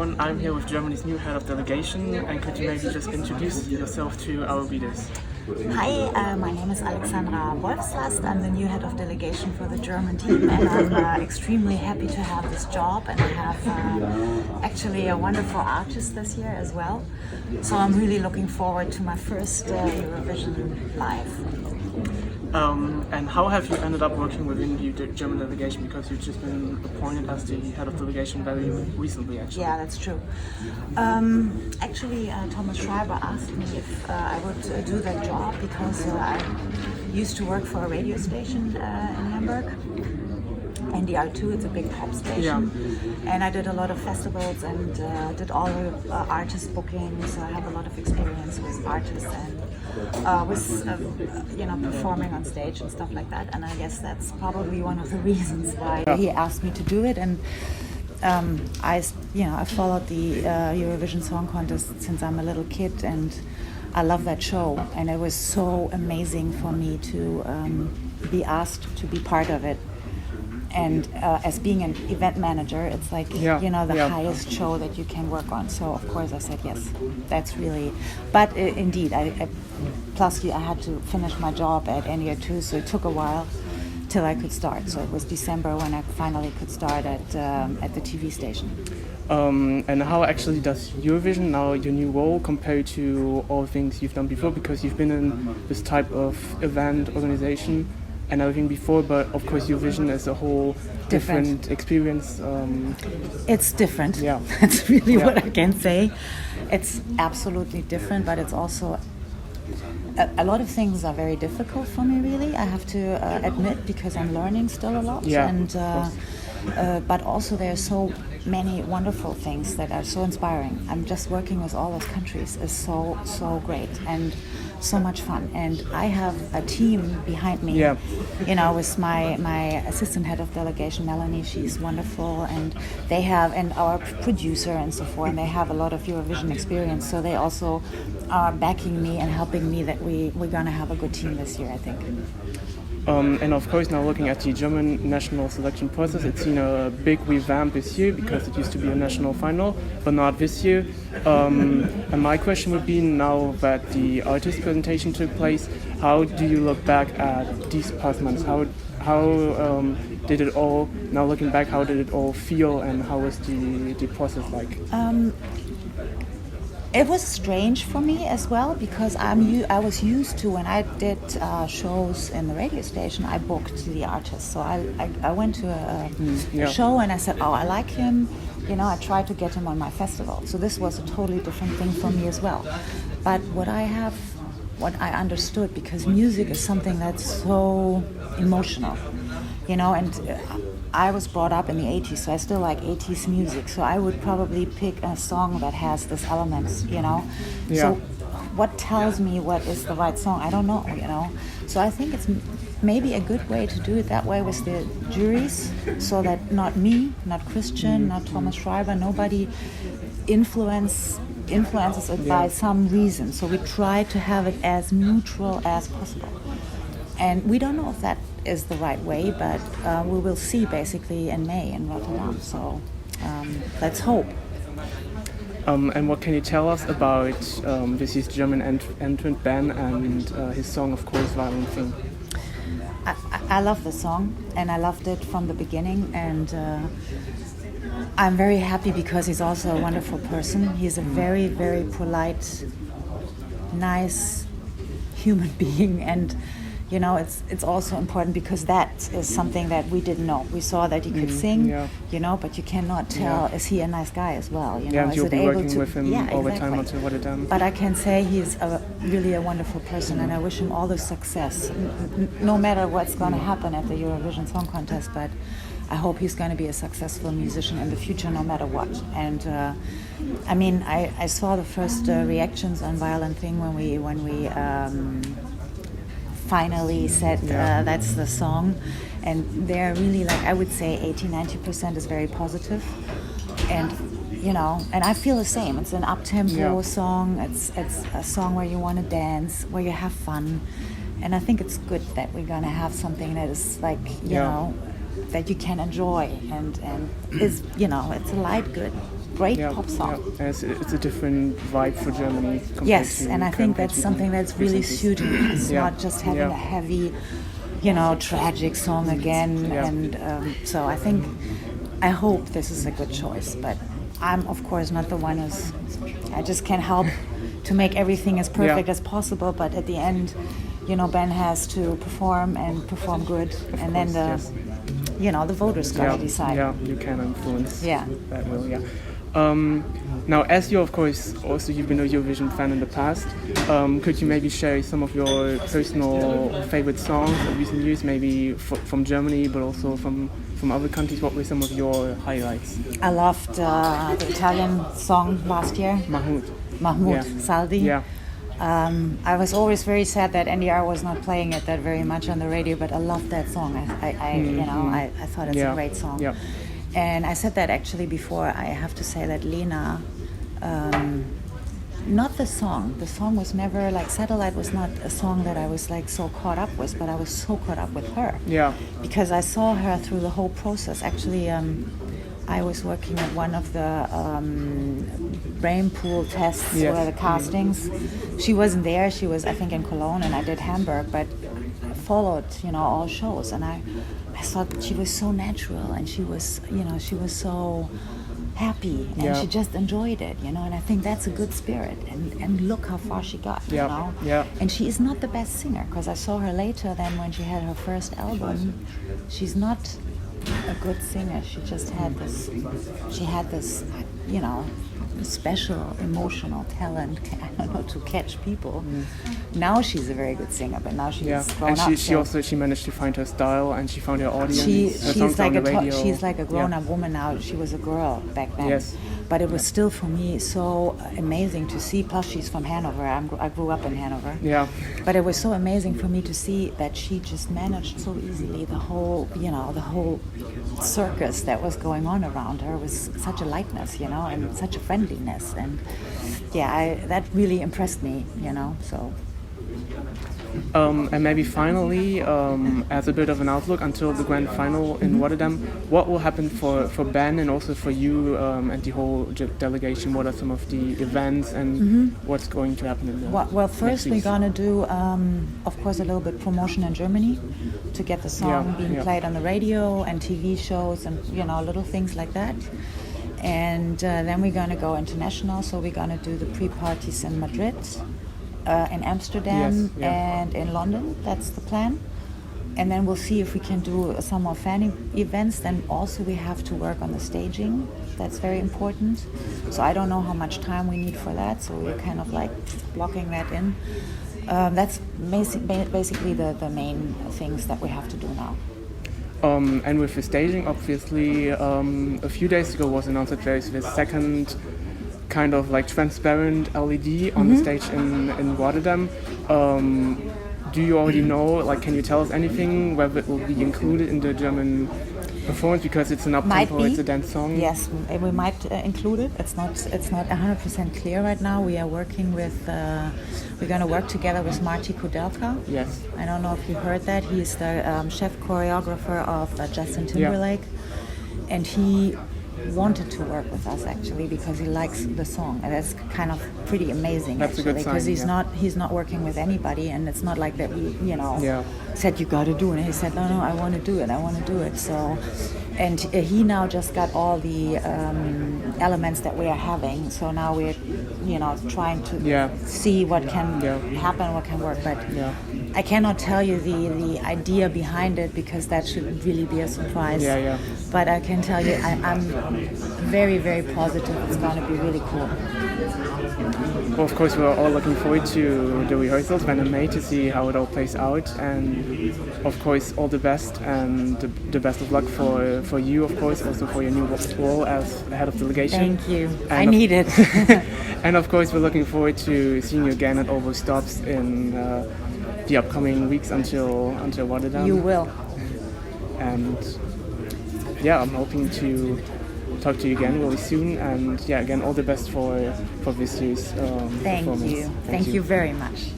everyone. I'm here with Germany's new Head of Delegation, and could you maybe just introduce yourself to our readers? Hi, my name is Alexandra Wolfslast. I'm the new Head of Delegation for the German team, and I'm extremely happy to have this job, and I have actually a wonderful artist this year as well. So I'm really looking forward to my first Eurovision live. And how have you ended up working within the German delegation? Because you've just been appointed as the head of delegation very recently, actually. Yeah, that's true. Actually, Thomas Schreiber asked me if I would do that job because I used to work for a radio station in Hamburg. NDR2, it's a big pop station, and I did a lot of festivals and did all the artist bookings. So I have a lot of experience with artists and with performing on stage and stuff like that. And I guess that's probably one of the reasons why he asked me to do it. And I followed the Eurovision Song Contest since I'm a little kid, and I love that show. And it was so amazing for me to be asked to be part of it. And as being an event manager, it's like, the highest show that you can work on. So, of course, I said yes. That's really... But indeed, I had to finish my job at NDR2, so it took a while till I could start. So it was December when I finally could start at the TV station. And how actually does Eurovision, now your new role, compare to all things you've done before? Because you've been in this type of event organization and everything before, but of course Eurovision is a whole different experience. It's different. Yeah. That's really what I can say. It's absolutely different, but it's also a lot of things are very difficult for me, really. I have to admit, because I'm learning still a lot. Yeah, and but also there are so many wonderful things that are so inspiring. I'm just working with all those countries is so great and so much fun. And I have a team behind me, with my assistant head of delegation, Melanie. She's wonderful, and and our producer and so forth, and they have a lot of Eurovision experience, so they also are backing me and helping me that we're going to have a good team this year, I think. And of course, now looking at the German national selection process, it's seen a big revamp this year because it used to be a national final, but not this year. And my question would be, now that the artist presentation took place, how do you look back at these past months? How did it all, now looking back, how did it all feel, and how was the process like? It was strange for me as well, because I was used to, when I did shows in the radio station, I booked the artist. So I went to a show and I said, I like him, I tried to get him on my festival. So this was a totally different thing for me as well. But what I understood, because music is something that's so emotional, and I was brought up in the 80s, so I still like 80s music. So I would probably pick a song that has these elements, So what tells me what is the right song? I don't know, So I think it's maybe a good way to do it that way with the juries, so that not me, not Christian, not Thomas Schreiber, nobody influences it by some reason. So we try to have it as neutral as possible. And we don't know if that is the right way, but we will see basically in May in Rotterdam. So let's hope. And what can you tell us about this year's German entrant Ben and his song, of course, Violent Thing? I love the song, and I loved it from the beginning, and I'm very happy because he's also a wonderful person. He's a very, very polite, nice human being, and it's also important because that is something that we didn't know. We saw that he could sing, but you cannot tell, is he a nice guy as well? And you'll be working with him all the time until Rotterdam. But I can say he's really a wonderful person, and I wish him all the success, no matter what's going to happen at the Eurovision Song Contest. But I hope he's going to be a successful musician in the future, no matter what. And I saw the first reactions on Violent Thing when we finally said that's the song, and they're really, like, I would say 80-90% is very positive, and and I feel the same. It's an up-tempo song. It's a song where you want to dance, where you have fun, and I think it's good that we're gonna have something that is like that you can enjoy, and is, you know, it's a light, good, great pop song. Yeah. And it's a different vibe for Germany. Yes, and I think that's something that's really suiting. It's not just having a heavy, you know, tragic song again. And so I hope this is a good choice. But I'm, of course, not the one I just can't help to make everything as perfect as possible. But at the end, you know, Ben has to perform good. And then you know, the voters gotta decide. Yeah, you can influence that will, Now, as you, of course, also you've been a Eurovision fan in the past, could you maybe share some of your personal favorite songs of recent years, maybe from Germany, but also from other countries? What were some of your highlights? I loved the Italian song last year. Mahmoud Saldi. Yeah. I was always very sad that NDR was not playing it that very much on the radio, but I loved that song. I thought it's a great song. Yeah. And I said that actually before. I have to say that Lena, not the song. The song was never like Satellite was not a song that I was like so caught up with, but I was so caught up with her. Yeah. Because I saw her through the whole process. Actually, I was working at one of the brain pool tests where the castings. She wasn't there. She was, I think, in Cologne, and I did Hamburg, but I followed, you know, all shows, and I thought she was so natural, and she was, you know, she was so happy, and she just enjoyed it, you know, and I think that's a good spirit, and look how far she got, you know. Yeah. And she is not the best singer, because I saw her later than when she had her first album. She's not a good singer. She just had this, you know, special emotional talent, I don't know, to catch people. Now she's a very good singer, but now she's grown up. She managed to find her style, and she found her audience. She's like a grown-up woman now. She was a girl back then. Yes. But it was still for me so amazing to see. Plus, she's from Hanover. I grew up in Hanover. Yeah. But it was so amazing for me to see that she just managed so easily the whole circus that was going on around her was such a lightness, you know, and such a friendliness, and that really impressed me, you know. So. And maybe finally, as a bit of an outlook until the grand final in Rotterdam, what will happen for Ben and also for you and the whole delegation? What are some of the events and what's going to happen in the Well, first we're going to do, of course, a little bit promotion in Germany to get the song being played on the radio and TV shows and, you know, little things like that. And then we're going to go international, so we're going to do the pre-parties in Madrid, in Amsterdam, and in London. That's the plan. And then we'll see if we can do some more fan events. Then also we have to work on the staging. That's very important. So I don't know how much time we need for that, so we're kind of like blocking that in. That's basically the main things that we have to do now. And with the staging, obviously, a few days ago was announced that there is the second kind of like transparent LED on the stage in Rotterdam. Do you already know, like, can you tell us anything, whether it will be included in the German performance, because it's an up-tempo, it's a dance song? Yes, we might include it. It's not 100% clear right now. We are working with, we're going to work together with Marty Kudelka. Yes. I don't know if you heard that. He's the chef choreographer of Justin Timberlake. And he wanted to work with us actually because he likes the song, and that's kind of pretty amazing. That's actually, a good sign, because he's not working with anybody, and it's not like that we said you got to do it, and he said no I want to do it. So, and he now just got all the elements that we are having, so now we're trying to see what can happen, what can work, but I cannot tell you the idea behind it because that should really be a surprise. But I can tell you I'm very, very positive it's going to be really cool. Well, of course, we're all looking forward to the rehearsals when in May to see how it all plays out, and of course all the best and the best of luck for you, of course, also for your new role as Head of Delegation. Thank you. And I need it. And of course we're looking forward to seeing you again at all those stops in the upcoming weeks until Rotterdam. You will. And I'm hoping to talk to you again really soon, and again all the best for this year's performance. Thank you. Thank you very much.